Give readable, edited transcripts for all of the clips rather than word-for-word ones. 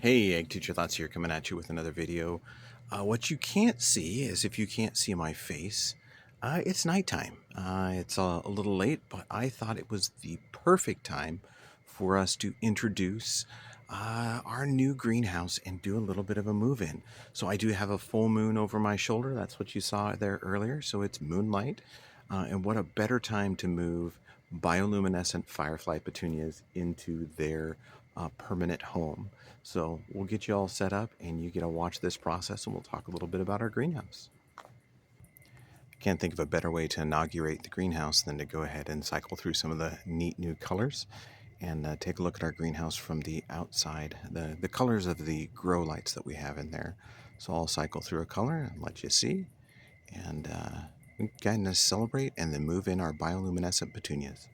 Hey, Egg Teacher Thoughts here, coming at you with another video. What you can't see is, if you can't see my face, it's nighttime. It's a little late, but I thought it was the perfect time for us to introduce our new greenhouse and do a little bit of a move-in. So I do have a full moon over my shoulder. That's what you saw there earlier. So it's moonlight. And what a better time to move bioluminescent firefly petunias into their permanent home. So we'll get you all set up and you get to watch this process, and we'll talk a little bit about our greenhouse. Can't think of a better way to inaugurate the greenhouse than to go ahead and cycle through some of the neat new colors and take a look at our greenhouse from the outside, the colors of the grow lights that we have in there. So I'll cycle through a color and let you see, and we can kind of celebrate and then move in our bioluminescent petunias.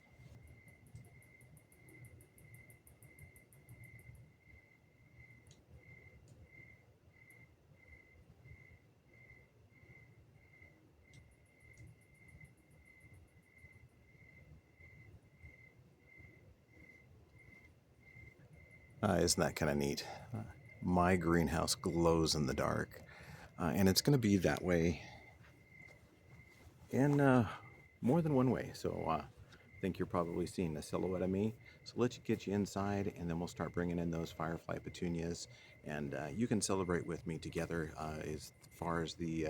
Isn't that kind of neat? My greenhouse glows in the dark, and it's going to be that way in more than one way. So I think you're probably seeing the silhouette of me. So let's get you inside, and then we'll start bringing in those firefly petunias, and you can celebrate with me together as far as the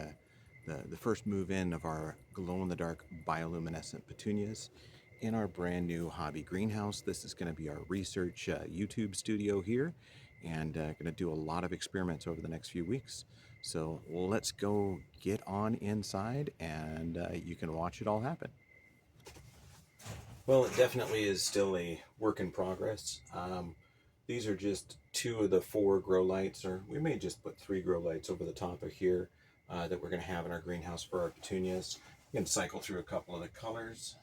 first move in of our glow-in-the-dark bioluminescent petunias in our brand new hobby greenhouse. This is going to be our research YouTube studio here, and going to do a lot of experiments over the next few weeks. So let's go get on inside, and you can watch it all happen. Well, it definitely is still a work in progress. These are just two of the four grow lights, or we may just put three grow lights over the top of here that we're going to have in our greenhouse for our petunias. You can cycle through a couple of the colors.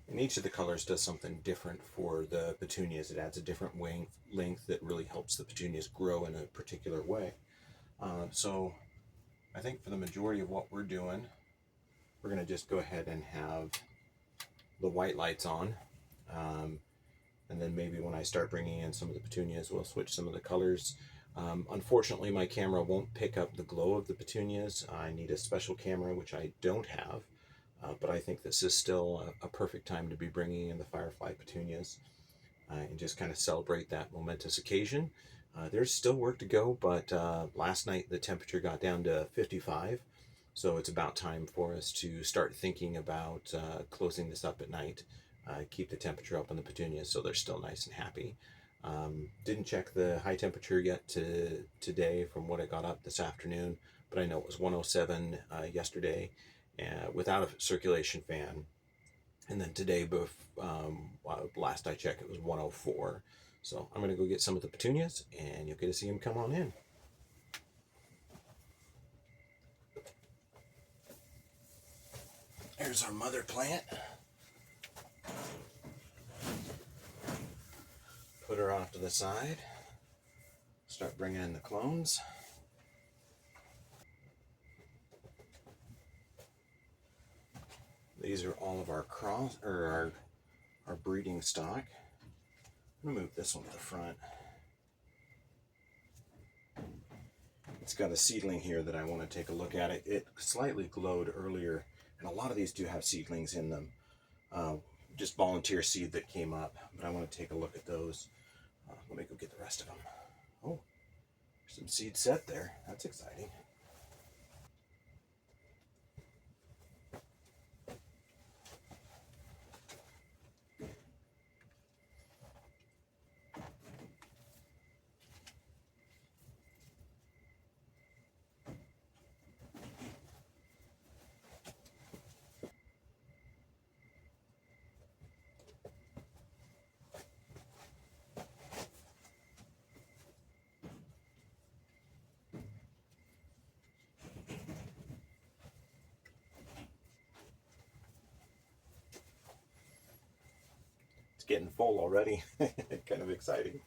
And each of the colors does something different for the petunias. It adds a different length that really helps the petunias grow in a particular way. So I think for the majority of what we're doing, we're going to just go ahead and have the white lights on. And then maybe when I start bringing in some of the petunias, we'll switch some of the colors. Unfortunately, my camera won't pick up the glow of the petunias. I need a special camera, which I don't have. But I think this is still a perfect time to be bringing in the firefly petunias and just kind of celebrate that momentous occasion. There's still work to go, but last night the temperature got down to 55, so it's about time for us to start thinking about closing this up at night, keep the temperature up on the petunias so they're still nice and happy. Didn't check the high temperature yet today from what I got up this afternoon, but I know it was 107 yesterday without a circulation fan. And then today, last I checked, it was 104. So I'm going to go get some of the petunias, and you'll get to see them come on in. There's our mother plant. Put her off to the side. Start bringing in the clones. These are all of our our breeding stock. I'm gonna move this one to the front. It's got a seedling here that I want to take a look at. It slightly glowed earlier, and a lot of these do have seedlings in them. Just volunteer seed that came up, but I want to take a look at those. Let me go get the rest of them. Oh, there's some seed set there. That's exciting. It's getting full already. Kind of exciting.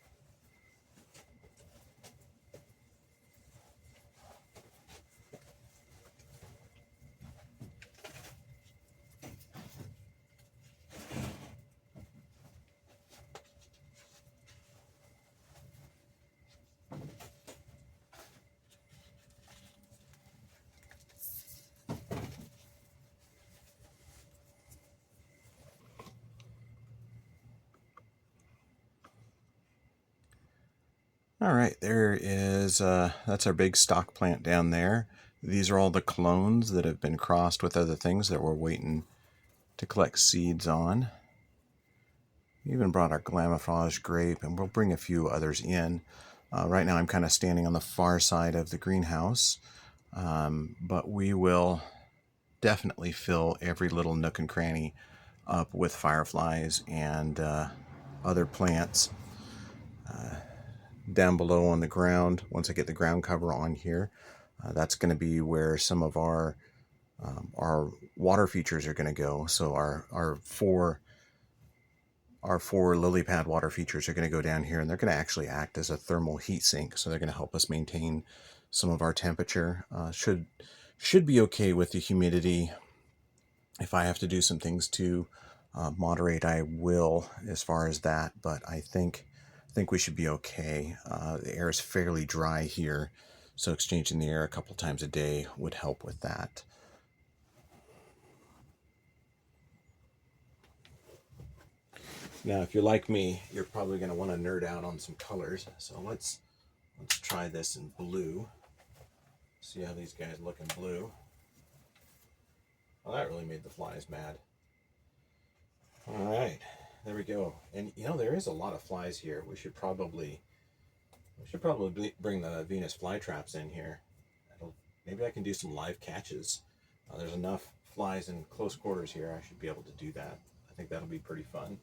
All right, there is, that's our big stock plant down there. These are all the clones that have been crossed with other things that we're waiting to collect seeds on. We even brought our Glamofage grape, and we'll bring a few others in. Right now I'm kind of standing on the far side of the greenhouse, but we will definitely fill every little nook and cranny up with fireflies and other plants. Down below on the ground, once I get the ground cover on here, that's going to be where some of our water features are going to go. So our four lily pad water features are going to go down here, and they're going to actually act as a thermal heat sink. So they're going to help us maintain some of our temperature. Should be okay with the humidity. If I have to do some things to moderate, I will as far as that. But I think we should be okay. The air is fairly dry here, so exchanging the air a couple times a day would help with that. Now, if you're like me, you're probably going to want to nerd out on some colors. So let's try this in blue. See how these guys look in blue. Well, that really made the flies mad. All right, there we go. And you know, there is a lot of flies here. We should probably bring the Venus flytraps in here. Maybe I can do some live catches. There's enough flies in close quarters here. I should be able to do that. I think that'll be pretty fun.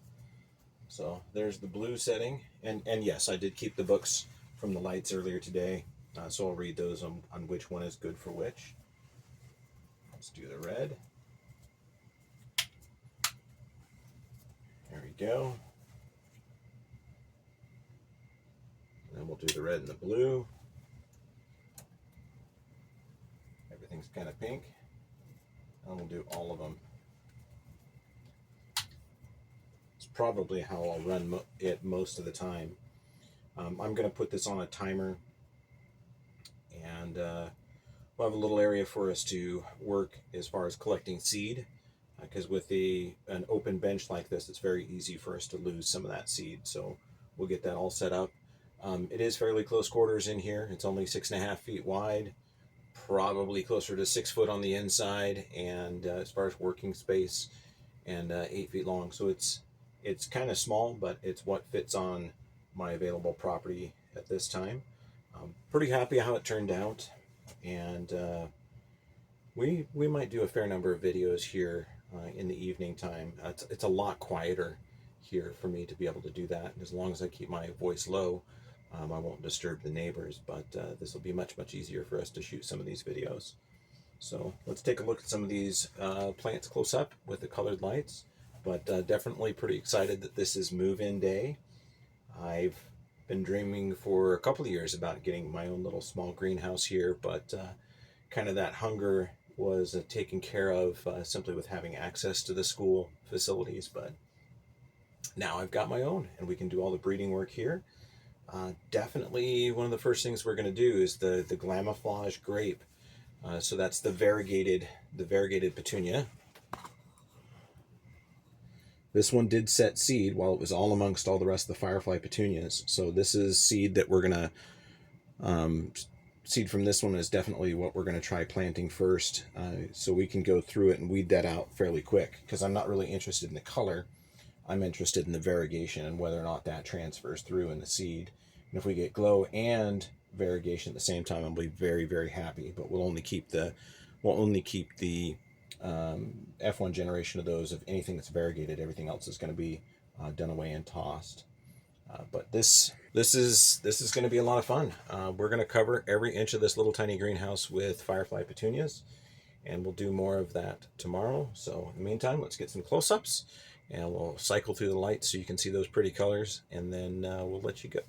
So there's the blue setting, and yes, I did keep the books from the lights earlier today, so I'll read those on which one is good for which. Let's do the red. There we go. And then we'll do the red and the blue. Everything's kind of pink, and we'll do all of them. It's probably how I'll run it most of the time. I'm going to put this on a timer, and we'll have a little area for us to work as far as collecting seed, because with an open bench like this, it's very easy for us to lose some of that seed. So we'll get that all set up. It is fairly close quarters in here. It's only 6.5 feet wide, probably closer to 6 foot on the inside, and as far as working space, and 8 feet long. So it's kind of small, but it's what fits on my available property at this time. Pretty happy how it turned out, and we might do a fair number of videos here in the evening time. It's a lot quieter here for me to be able to do that. As long as I keep my voice low, I won't disturb the neighbors, but this will be much easier for us to shoot some of these videos. So let's take a look at some of these plants close up with the colored lights, but definitely pretty excited that this is move-in day. I've been dreaming for a couple of years about getting my own little small greenhouse here, but kind of that hunger was taken care of simply with having access to the school facilities. But now I've got my own, and we can do all the breeding work here. Definitely one of the first things we're going to do is the Glamofage grape. So that's the variegated petunia. This one did set seed while it was all amongst all the rest of the firefly petunias. So this is seed that we're going to, seed from this one is definitely what we're going to try planting first. So we can go through it and weed that out fairly quick, because I'm not really interested in the color. I'm interested in the variegation and whether or not that transfers through in the seed. And if we get glow and variegation at the same time, I'll be very happy. But we'll only keep the F1 generation of those. Of anything that's variegated, everything else is going to be done away and tossed. But this is going to be a lot of fun. We're going to cover every inch of this little tiny greenhouse with firefly petunias, and we'll do more of that tomorrow. So in the meantime, let's get some close-ups, and we'll cycle through the lights so you can see those pretty colors, and then we'll let you go.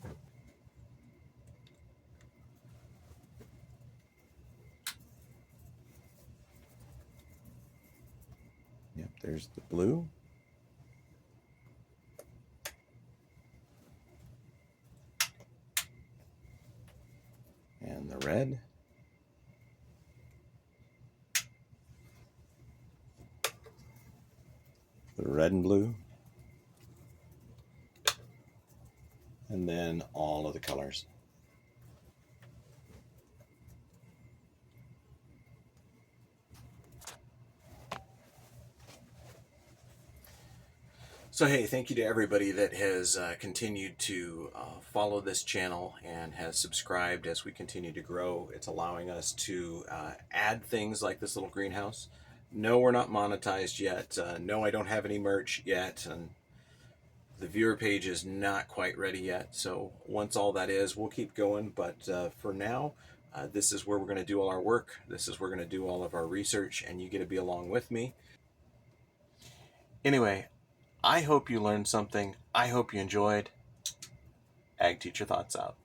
Yep, there's the blue. And the red. The red and blue. And then all of the colors. So hey, thank you to everybody that has continued to follow this channel and has subscribed as we continue to grow. It's allowing us to add things like this little greenhouse. No, we're not monetized yet. No, I don't have any merch yet. And the viewer page is not quite ready yet. So once all that is, we'll keep going. But for now, this is where we're going to do all our work. This is where we're going to do all of our research, and you get to be along with me. Anyway, I hope you learned something. I hope you enjoyed. Ag Teacher Thoughts out.